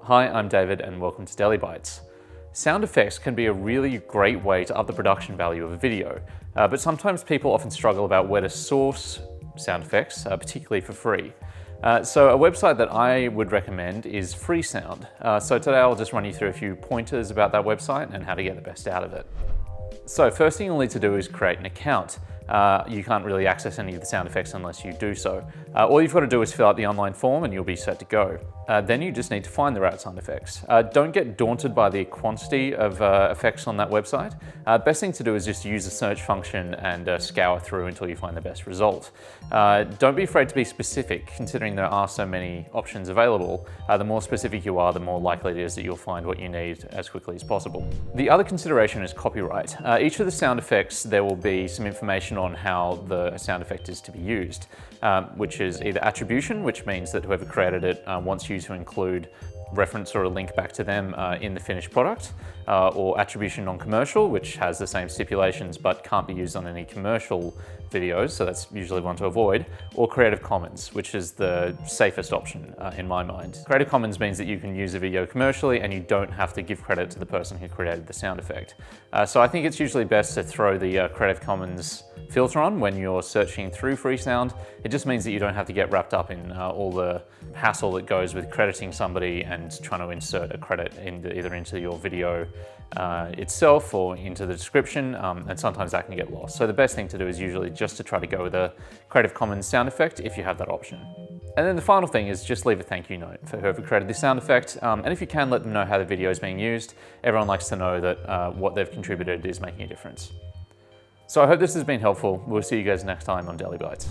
Hi, I'm David and welcome to DeliBytes. Sound effects can be a really great way to up the production value of a video, but sometimes people often struggle about where to source sound effects, particularly for free. So a website that I would recommend is Freesound. So today I'll just run you through a few pointers about that website and how to get the best out of it. So first thing you'll need to do is create an account. You can't really access any of the sound effects unless you do so. All you've got to do is fill out the online form and you'll be set to go. Then you just need to find the right sound effects. Don't get daunted by the quantity of effects on that website. Best thing to do is just use the search function and scour through until you find the best result. Don't be afraid to be specific, considering there are so many options available. The more specific you are, the more likely it is that you'll find what you need as quickly as possible. The other consideration is copyright. Each of the sound effects, there will be some information on how the sound effect is to be used, which is either attribution, which means that whoever created it wants you to include reference or a link back to them in the finished product, or attribution non-commercial, which has the same stipulations but can't be used on any commercial videos, so that's usually one to avoid, or Creative Commons, which is the safest option in my mind. Creative Commons means that you can use a video commercially and you don't have to give credit to the person who created the sound effect. So I think it's usually best to throw the Creative Commons filter on when you're searching through Freesound. It just means that you don't have to get wrapped up in all the hassle that goes with crediting somebody and trying to insert a credit either into your video itself or into the description, and sometimes that can get lost. So the best thing to do is usually just to try to go with a Creative Commons sound effect if you have that option. And then the final thing is just leave a thank you note for whoever created this sound effect, and if you can, let them know how the video is being used. Everyone likes to know that what they've contributed is making a difference. So I hope this has been helpful. We'll see you guys next time on DeliBytes.